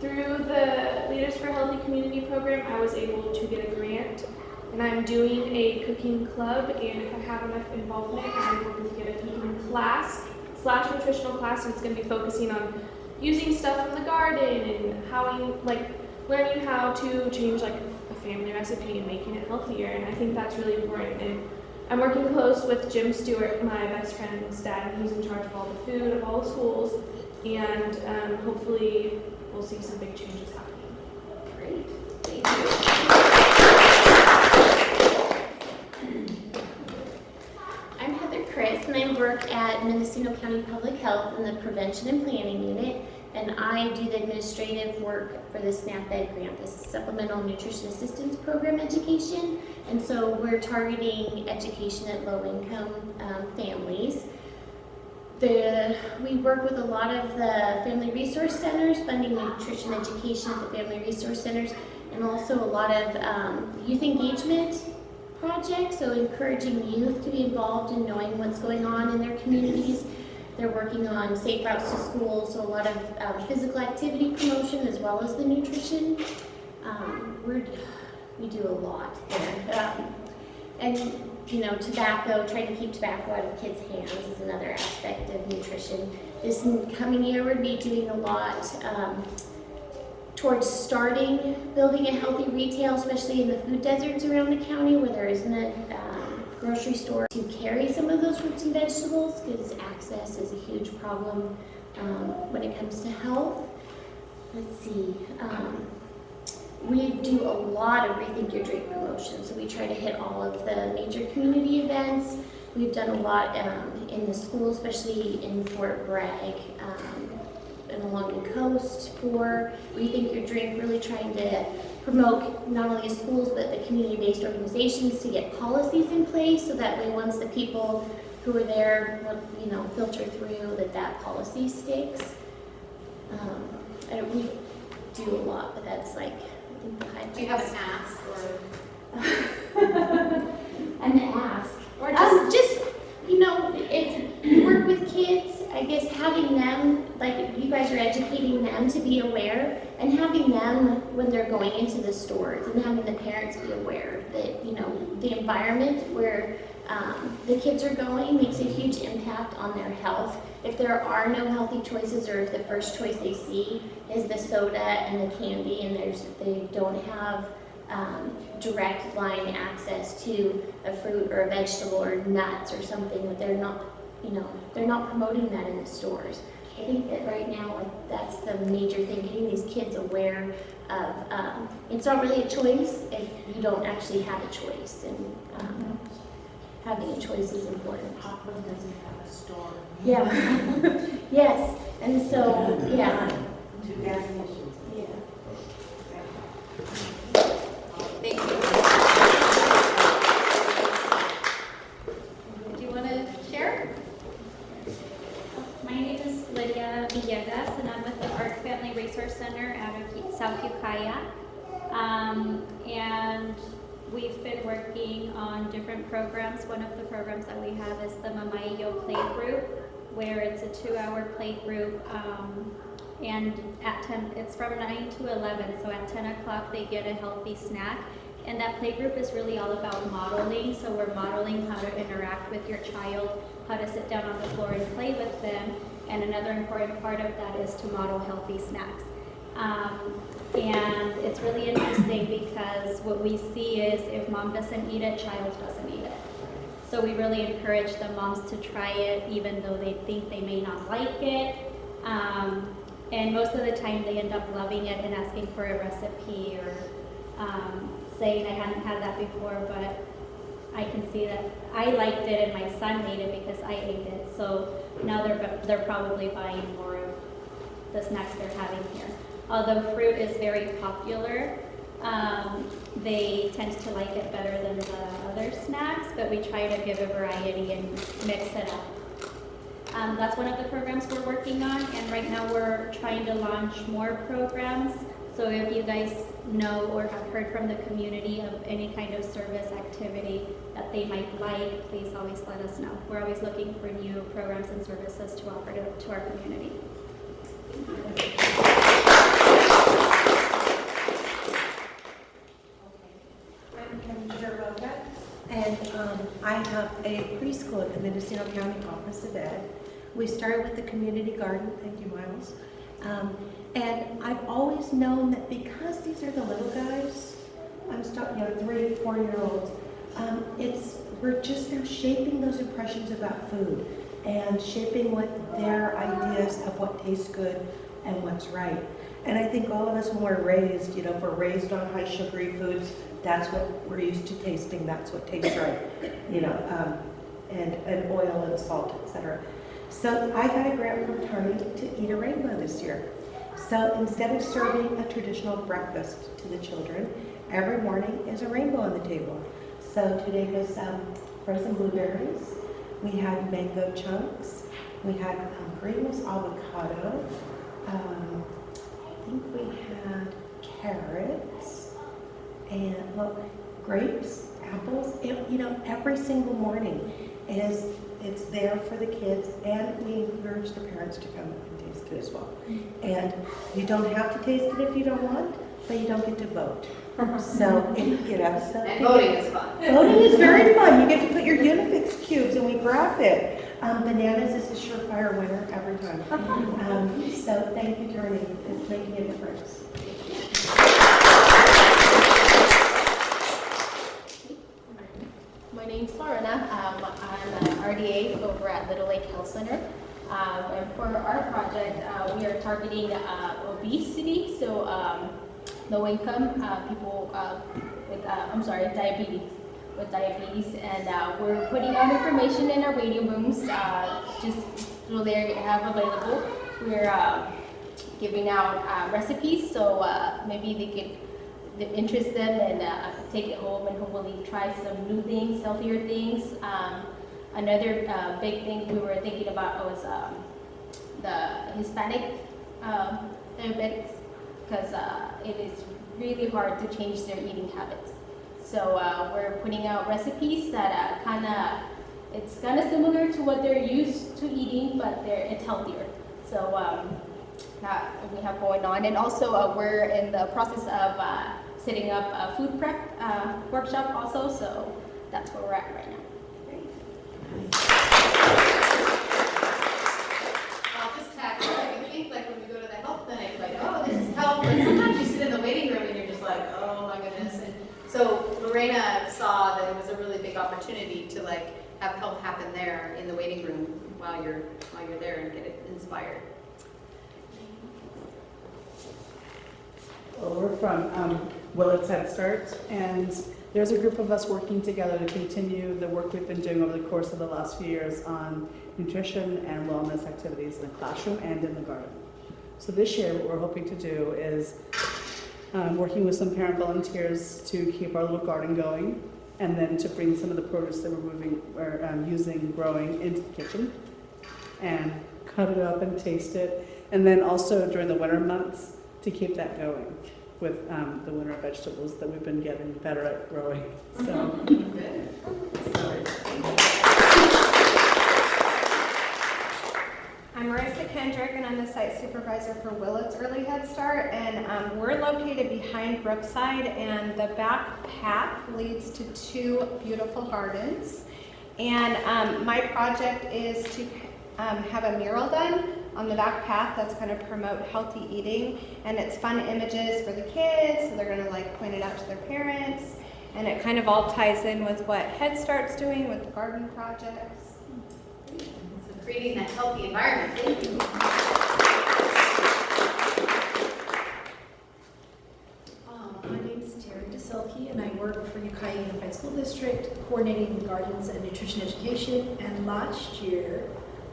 Through the Leaders for Healthy Community program, I was able to get a grant and I'm doing a cooking club, and if I have enough involvement, I'm hoping to get a cooking class / nutritional class, and it's going to be focusing on using stuff from the garden and learning how to change like a family recipe and making it healthier, and I think that's really important. And I'm working close with Jim Stewart, my best friend's dad, and he's in charge of all the food of all the schools, and hopefully we'll see some big changes happening. Great, thank you. I'm Heather Chris, and I work at Mendocino County Public Health in the Prevention and Planning Unit, and I do the administrative work for the SNAP-Ed grant, the Supplemental Nutrition Assistance Program education, and so we're targeting education at low-income families. We work with a lot of the family resource centers, funding nutrition education at the family resource centers, and also a lot of youth engagement projects, so encouraging youth to be involved in knowing what's going on in their communities. They're working on safe routes to school, so a lot of physical activity promotion as well as the nutrition. We do a lot there. And you know, tobacco, trying to keep tobacco out of kids' hands is another aspect of nutrition. This coming year we'll be doing a lot towards building a healthy retail, especially in the food deserts around the county where there isn't a grocery store to carry some of those fruits and vegetables, because access is a huge problem when it comes to health. Let's see. We do a lot of Rethink Your Drink promotion, so we try to hit all of the major community events. We've done a lot in the school, especially in Fort Bragg and along the coast for Rethink Your Drink, really trying to promote not only schools but the community-based organizations to get policies in place, so that way once the people who are there, you know, filter through that policy sticks. And we do a lot, but that's like, I think the high. Do you have an ask or? An ask. Or just, you know, if you work with kids, I guess having them, like you guys are educating them to be aware, and having them when they're going into the stores, and having the parents be aware that, you know, the environment where the kids are going makes a huge impact on their health. If there are no healthy choices, or if the first choice they see is the soda and the candy, and they don't have direct line access to a fruit or a vegetable or nuts or something, that they're not, you know, they're not promoting that in the stores. I think that right now, like, that's the major thing, getting these kids aware of, it's not really a choice if you don't actually have a choice, and having a choice is important. Poplar doesn't have a store. Yeah. Yes, and so, yeah. 2 gas stations. Yeah. Thank you. Do you want to share? My name is Lydia Villegas, and I'm with the Art Family Resource Center out of South Ukiah. And we've been working on different programs. One of the programs that we have is the Mamayo Play Group, where it's a 2-hour play group. And at 10, it's from 9 to 11, so at 10 o'clock they get a healthy snack. And that play group is really all about modeling, so we're modeling how to interact with your child, how to sit down on the floor and play with them, and another important part of that is to model healthy snacks. And it's really interesting because what we see is if mom doesn't eat it, child doesn't eat it. So we really encourage the moms to try it even though they think they may not like it. And most of the time they end up loving it and asking for a recipe or saying I hadn't had that before, but I can see that I liked it and my son made it because I ate it. So now they're probably buying more of the snacks they're having here. Although fruit is very popular, they tend to like it better than the other snacks, but we try to give a variety and mix it up. That's one of the programs we're working on, and right now we're trying to launch more programs. So if you guys know or have heard from the community of any kind of service activity that they might like, please always let us know. We're always looking for new programs and services to offer to our community. I'm Kevin Sherbo, I have a preschool at the Mendocino County Office of Ed. We started with the community garden, thank you, Miles. And I've always known that because these are the little guys, I'm starting, 3, 4-year-olds, we're just now shaping those impressions about food and shaping what their ideas of what tastes good and what's right. And I think all of us, when we're raised, if we're raised on high sugary foods, that's what we're used to tasting, that's what tastes right, and oil and salt, etc. So I got a grant from Tarney to eat a rainbow this year. So instead of serving a traditional breakfast to the children, every morning is a rainbow on the table. So today was frozen blueberries, we had mango chunks, we had greenless avocado, I think we had carrots, and grapes, apples. Every single morning it's there for the kids, and we encourage the parents to come and taste it as well. And you don't have to taste it if you don't want, but you don't get to vote. So, and voting is fun. Voting is very fun. You get to put your Unifix cubes, and we graph it. Bananas is a surefire winner every time. So thank you, Tarney. It's making a difference. My name's Lorena. I'm an RDA over at Little Lake Health Center. And for our project, we are targeting obesity, so low-income people diabetes, and we're putting out information in our radio rooms, just so they have available. We're giving out recipes, so maybe they could interest them and take it home and hopefully try some new things, healthier things. Another big thing we were thinking about was the Hispanic diabetics, because it is really hard to change their eating habits. So we're putting out recipes that it's kind of similar to what they're used to eating, but it's healthier. So that we have going on, and also we're in the process of setting up a food prep workshop also. So that's where we're at right now. I'll just tack on. I think like when we go to the health clinic, like, oh, this is health, but sometimes you sit in the waiting room and you're just like, oh my goodness. And so Lorena saw that it was a really big opportunity to like have health happen there in the waiting room while you're there and get it inspired. Well, we're from Willits Head Start, and there's a group of us working together to continue the work we've been doing over the course of the last few years on nutrition and wellness activities in the classroom and in the garden. So this year what we're hoping to do is working with some parent volunteers to keep our little garden going, and then to bring some of the produce that we're growing into the kitchen and cut it up and taste it. And then also during the winter months to keep that going with the winter vegetables that we've been getting better at growing. So. I'm Marissa Kendrick, and I'm the site supervisor for Willits Early Head Start, and we're located behind Brookside, and the back path leads to 2 beautiful gardens. And my project is to have a mural done on the back path that's going to promote healthy eating, and it's fun images for the kids, so they're going to like point it out to their parents, and it kind of all ties in with what Head Start's doing with the garden projects. Creating that healthy environment. Thank you. My name is Terry DeSilke, and I work for Ukiah Unified School District, coordinating gardens and nutrition education. And last year,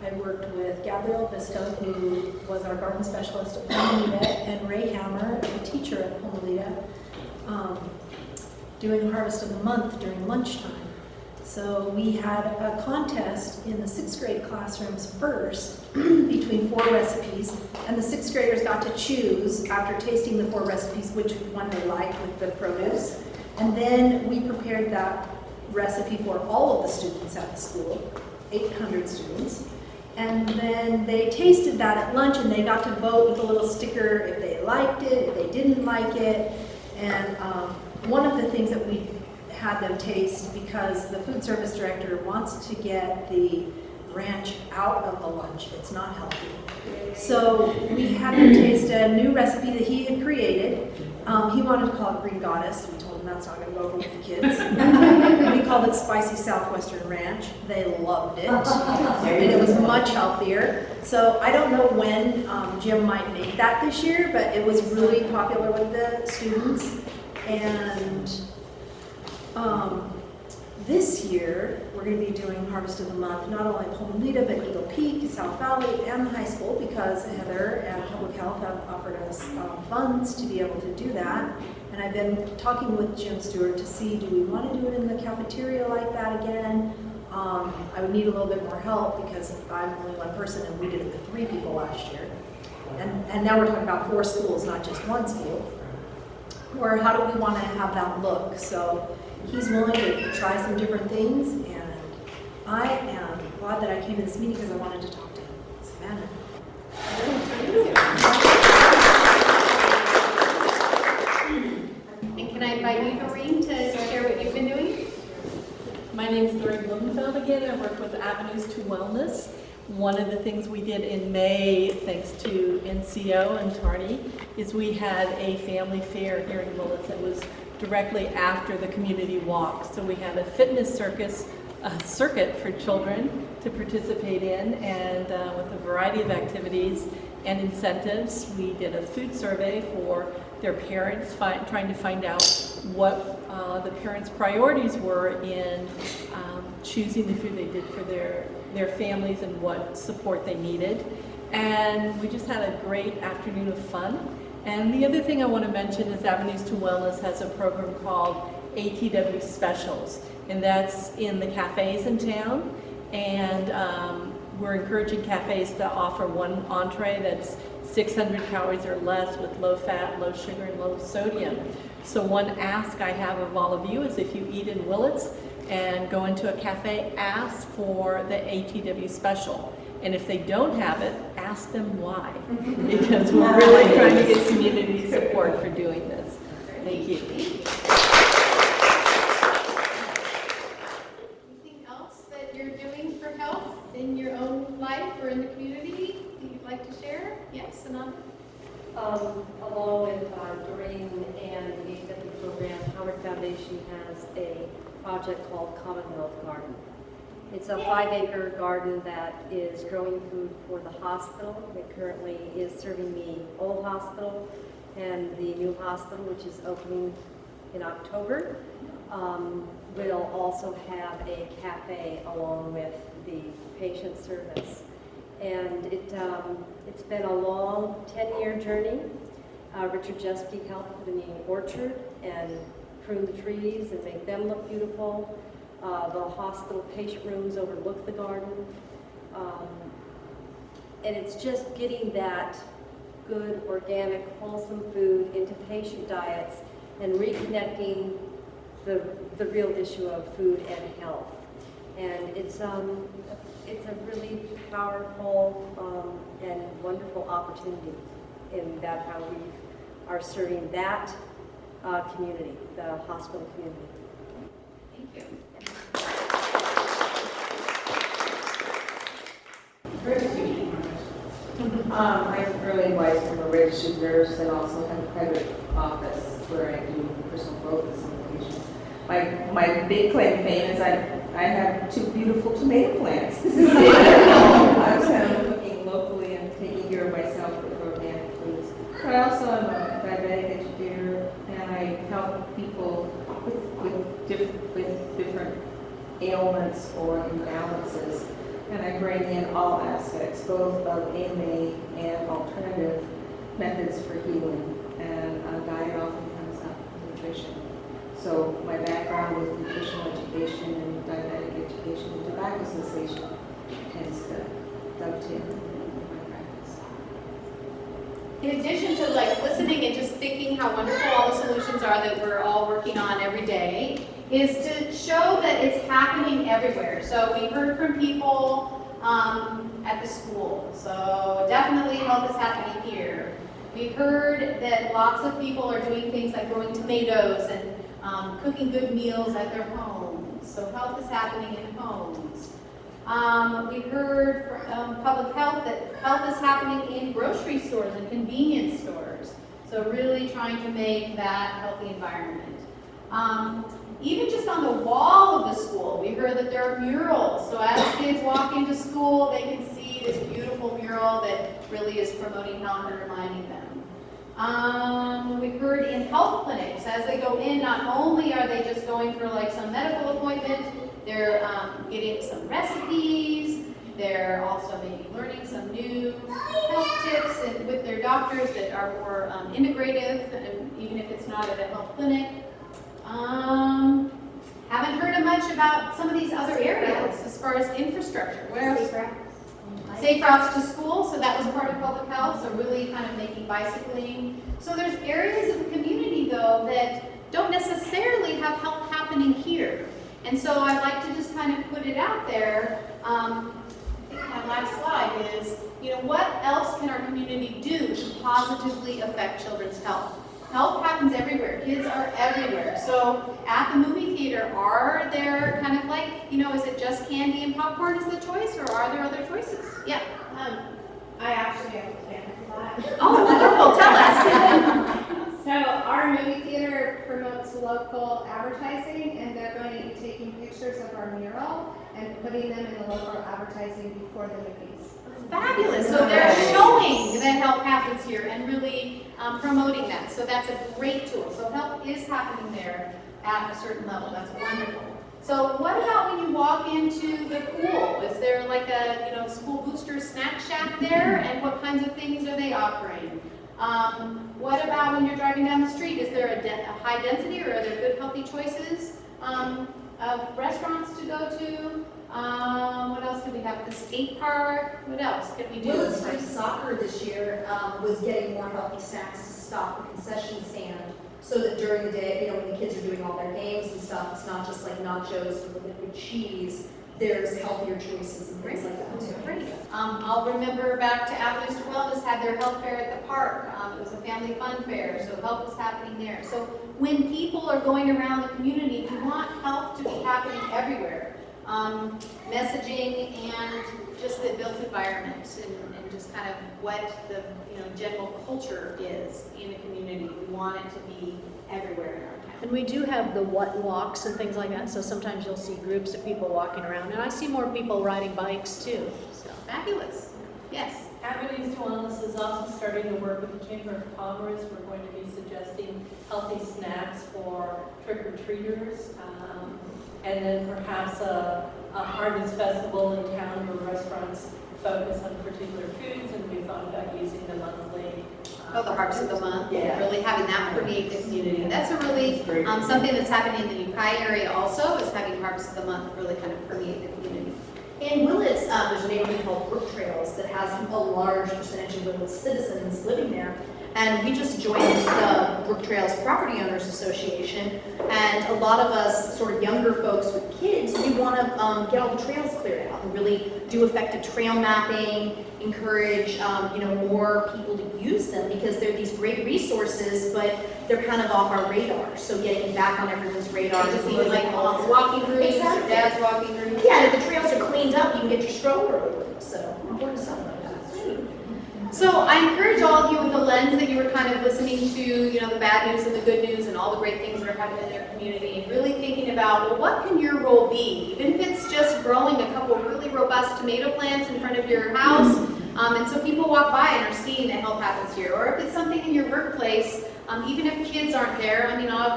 I worked with Gabrielle Vista, who was our garden specialist at Pomolita, and Ray Hammer, a teacher at Pomolita, doing Harvest of the Month during lunchtime. So we had a contest in the 6th grade classrooms first between 4 recipes, and the 6th graders got to choose, after tasting the 4 recipes, which one they liked with the produce. And then we prepared that recipe for all of the students at the school, 800 students. And then they tasted that at lunch, and they got to vote with a little sticker if they liked it, if they didn't like it. And one of the things that we had them taste because the food service director wants to get the ranch out of the lunch. It's not healthy. So we had them taste a new recipe that he had created. He wanted to call it Green Goddess. We told him that's not going to go over with the kids. We called it Spicy Southwestern Ranch. They loved it. And it was much healthier. So I don't know when Jim might make that this year, but it was really popular with the students. And this year, we're going to be doing Harvest of the Month, not only at Pomolita, but Eagle Peak, South Valley, and the high school, because Heather and Public Health have offered us funds to be able to do that. And I've been talking with Jim Stewart to see, do we want to do it in the cafeteria like that again? I would need a little bit more help because I'm only one person and we did it with 3 people last year. And now we're talking about 4 schools, not just 1 school. Or how do we want to have that look? So he's willing to try some different things, and I am glad that I came to this meeting because I wanted to talk to him. Savannah. And can I invite you, Doreen, to share what you've been doing? My name is Doreen Blumenfeld again. I work with Avenues to Wellness. One of the things we did in May, thanks to NCO and Tarney, is we had a family fair here in Willits that was directly after the community walk. So we had a fitness circuit for children to participate in, and with a variety of activities and incentives. We did a food survey for their parents, trying to find out what the parents' priorities were in choosing the food they did for their families and what support they needed. And we just had a great afternoon of fun. And the other thing I want to mention is Avenues to Wellness has a program called ATW Specials, and that's in the cafes in town. And we're encouraging cafes to offer one entree that's 600 calories or less with low fat, low sugar, and low sodium. So one ask I have of all of you is if you eat in Willits and go into a cafe, ask for the ATW special. And if they don't have it, ask them why. Because we're really trying to get community support for doing this. Thank you. Anything else that you're doing for health in your own life or in the community that you'd like to share? Yes, Ananda? Along with Doreen and the ATW program, Howard Foundation has a project called Commonwealth Garden. It's a 5-acre garden that is growing food for the hospital. It currently is serving the old hospital and the new hospital, which is opening in October. We'll also have a cafe along with the patient service. And it's been a long 10-year journey. Richard Jeske helped with the orchard and prune the trees and make them look beautiful. The hospital patient rooms overlook the garden. And it's just getting that good, organic, wholesome food into patient diets and reconnecting the real issue of food and health. And it's a really powerful and wonderful opportunity in that how we are serving that community, the hospital community. Thank you. I'm Erling Weiss. I'm a registered nurse and also have a private office where I do personal growth with some patients. My big claim to fame is I have 2 beautiful tomato plants. This is it. I was kind of cooking locally and taking care of myself with organic foods. But I also am a diabetic educator, and I help people with different ailments or imbalances. And I bring in all aspects, both of AMA and alternative methods for healing. And diet often comes up with nutrition. So my background with nutritional education and diabetic education and tobacco cessation tends to dovetail with my practice. In addition to listening and just thinking how wonderful all the solutions are that we're all working on every day, is to show that it's happening everywhere. So we heard from people at the school. So definitely health is happening here. We heard that lots of people are doing things like growing tomatoes and cooking good meals at their homes. So health is happening in homes. We heard from public health that health is happening in grocery stores and convenience stores. So really trying to make that healthy environment. Even just on the wall of the school, we heard that there are murals. So as kids walk into school, they can see this beautiful mural that really is promoting health and reminding them. We heard in health clinics, as they go in, not only are they just going for like some medical appointment, they're getting some recipes, they're also maybe learning some new health tips and with their doctors that are more integrative, and even if it's not at a health clinic. Haven't heard much about some of these other areas as far as infrastructure. Where safe routes to school, so that was part of public health, so really kind of making bicycling. So there's areas of the community though that don't necessarily have health happening here. And so I'd like to just kind of put it out there. I think my last slide is, what else can our community do to positively affect children's health? Health happens everywhere. Kids are everywhere. So at the movie theater, are there kind of like, is it just candy and popcorn is the choice, or are there other choices? Yeah. I actually have a plan for that. Oh, wonderful. Tell us. So our movie theater promotes local advertising, and they're going to be taking pictures of our mural and putting them in the local advertising before the movies. Fabulous. So they're showing that health happens here and really promoting that. So that's a great tool. So health is happening there at a certain level. That's wonderful. So what about when you walk into the pool? Is there like a school booster snack shack there? And what kinds of things are they offering? What about when you're driving down the street? Is there a high density, or are there good healthy choices of restaurants to go to? What else do we have? The skate park. What else can we do? Willits Youth Soccer this year was getting more healthy snacks to stock the concession stand, so that during the day, when the kids are doing all their games and stuff, it's not just like nachos with liquid cheese. There's healthier choices and things like that too. Great. I'll remember back to Avenues to Wellness had their health fair at the park. It was a family fun fair, so health was happening there. So when people are going around the community, we want health to be happening everywhere. Messaging and just the built environment and just kind of what the general culture is in a community. We want it to be everywhere in our town. And we do have the walks and things like that, so sometimes you'll see groups of people walking around, and I see more people riding bikes too. So. Fabulous. Yes. Avenues to Wellness is also starting to work with the Chamber of Commerce. We're going to be suggesting healthy snacks for trick-or-treaters, and then perhaps a harvest festival in town where restaurants focus on particular foods, and we thought about using the monthly. The Harvest of the Month. Yeah. Really having that permeate the community. That's a really something that's happening in the Ukiah area also, is having Harvest of the Month really kind of permeate the community. In Willits, there's a neighborhood called Brook Trails that has a large percentage of Willits citizens living there. And we just joined the Brook Trails Property Owners Association, and a lot of us sort of younger folks with kids, we want to get all the trails cleared out and really do effective trail mapping, encourage more people to use them, because they're these great resources, but they're kind of off our radar. So getting back on everyone's radar, Just being like walking routes, exactly. or dad's walking routes. Yeah, and if the trails are cleaned up, you can get your stroller over them. So important stuff like that. So I encourage all of you with the lens that you were kind of listening to, the bad news and the good news and all the great things that are happening in their community, really thinking about, well, what can your role be? Even if it's just growing a couple of really robust tomato plants in front of your house, and so people walk by and are seeing that health happens here. Or if it's something in your workplace, even if kids aren't there,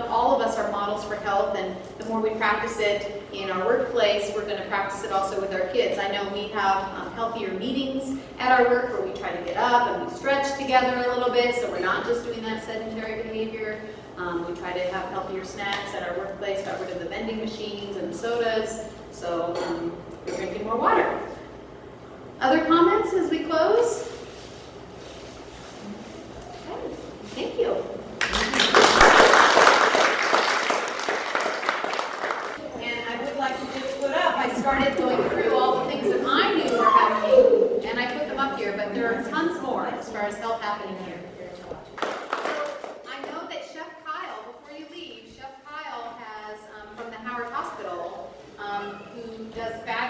all of us are models for health, and the more we practice it in our workplace, we're going to practice it also with our kids. I know we have healthier meetings at our work where we try to get up and we stretch together a little bit, so we're not just doing that sedentary behavior. We try to have healthier snacks at our workplace, got rid of the vending machines and the sodas, so we're drinking more water. Other comments as we close? Okay. Thank you. And I would like to just put up, I started going through all the things that I knew were happening, and I put them up here, but there are tons more as far as health happening here. I know that Chef Kyle, before you leave, Chef Kyle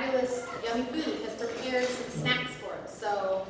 fabulous, yummy food, has prepared some snacks for us. So